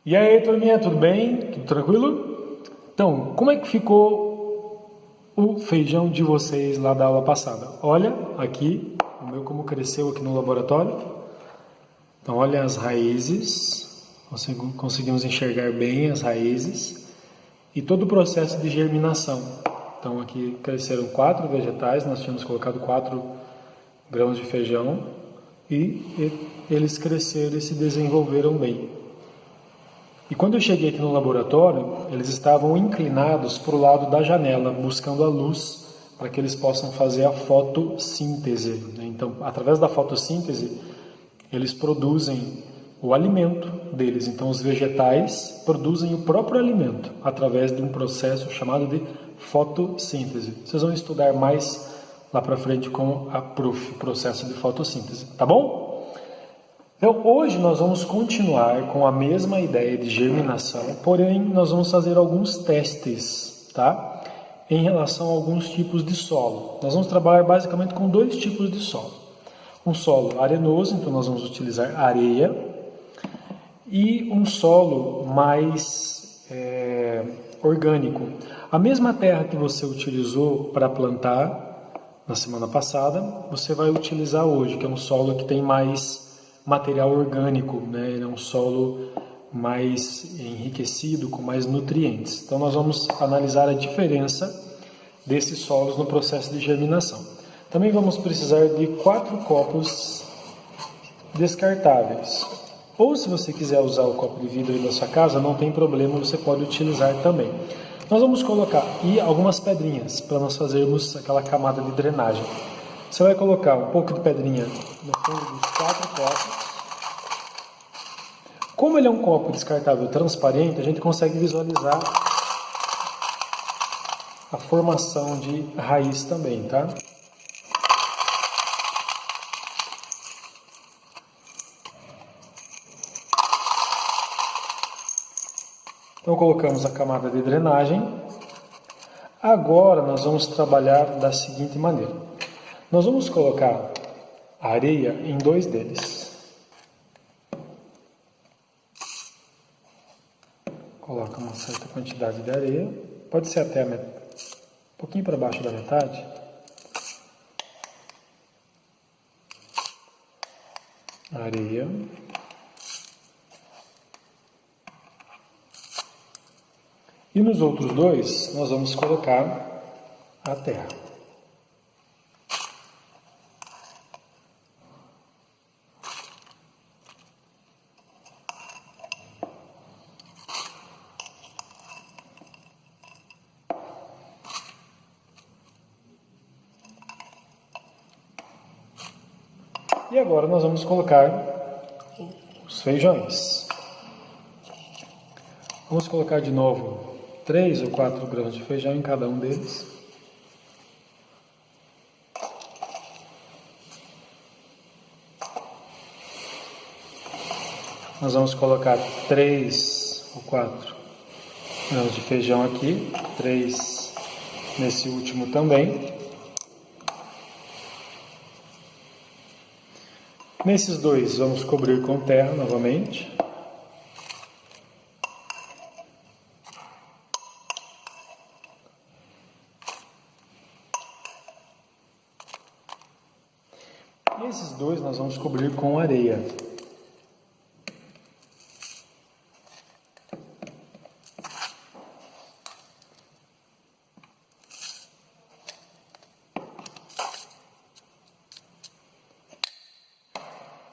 E aí, turminha, tudo bem? Tudo tranquilo? Então, como é que ficou o feijão de vocês lá da aula passada? Olha aqui, o meu como cresceu aqui no laboratório. Então, olha as raízes, conseguimos enxergar bem as raízes e todo o processo de germinação. Então, aqui cresceram 4 vegetais, nós tínhamos colocado 4 grãos de feijão e eles cresceram e se desenvolveram bem. E quando eu cheguei aqui no laboratório, eles estavam inclinados para o lado da janela, buscando a luz para que eles possam fazer a fotossíntese. Então, através da fotossíntese, eles produzem o alimento deles. Então, os vegetais produzem o próprio alimento através de um processo chamado de fotossíntese. Vocês vão estudar mais lá para frente com a prof, processo de fotossíntese, tá bom? Então, hoje nós vamos continuar com a mesma ideia de germinação, porém nós vamos fazer alguns testes, tá? Em relação a alguns tipos de solo. Nós vamos trabalhar basicamente com 2 tipos de solo. Um solo arenoso, então nós vamos utilizar areia, e um solo mais orgânico. A mesma terra que você utilizou para plantar na semana passada, você vai utilizar hoje, que é um solo que tem mais material orgânico, né? Ele é um solo mais enriquecido, com mais nutrientes. Então nós vamos analisar a diferença desses solos no processo de germinação. Também vamos precisar de 4 copos descartáveis. Ou se você quiser usar o copo de vidro aí da sua casa, não tem problema, você pode utilizar também. Nós vamos colocar algumas pedrinhas para nós fazermos aquela camada de drenagem. Você vai colocar um pouco de pedrinha no fundo dos 4 copos. Como ele é um copo descartável transparente, a gente consegue visualizar a formação de raiz também, tá? Então colocamos a camada de drenagem. Agora nós vamos trabalhar da seguinte maneira. Nós vamos colocar areia em 2 deles. Coloca uma certa quantidade de areia. Pode ser até um pouquinho para baixo da metade. Areia. E nos outros 2 nós vamos colocar a terra. E agora nós vamos colocar os feijões. Vamos colocar de novo 3 ou 4 grãos de feijão em cada um deles. Nós vamos colocar 3 ou 4 grãos de feijão aqui, 3 nesse último também. Nesses 2 vamos cobrir com terra novamente. E esses 2 nós vamos cobrir com areia.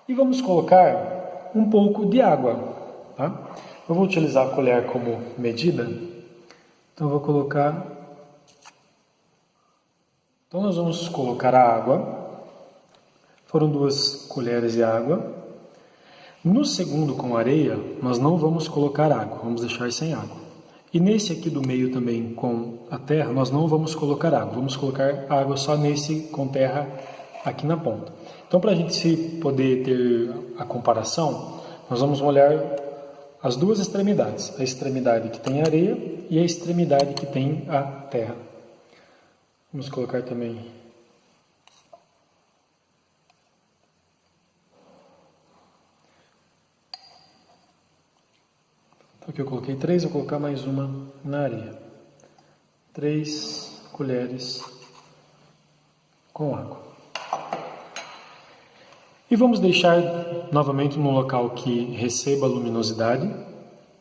E vamos colocar um pouco de água, tá? Eu vou utilizar a colher como medida, então eu vou colocar... Então nós vamos colocar a água, foram 2 colheres de água. No segundo com areia, nós não vamos colocar água, vamos deixar sem água. E nesse aqui do meio também com a terra, nós não vamos colocar água, vamos colocar água só nesse com terra aqui na ponta. Então, para a gente poder ter a comparação, nós vamos molhar as 2 extremidades. A extremidade que tem areia e a extremidade que tem a terra. Vamos colocar também Aqui eu coloquei 3, vou colocar mais uma na areia. 3 colheres com água. E vamos deixar novamente num local que receba luminosidade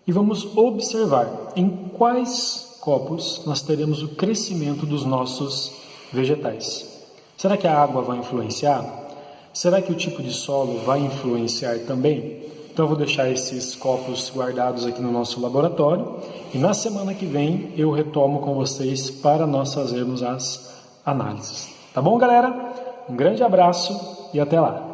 e vamos observar em quais copos nós teremos o crescimento dos nossos vegetais. Será que a água vai influenciar? Será que o tipo de solo vai influenciar também? Então eu vou deixar esses copos guardados aqui no nosso laboratório e na semana que vem eu retomo com vocês para nós fazermos as análises. Tá bom, galera? Um grande abraço e até lá!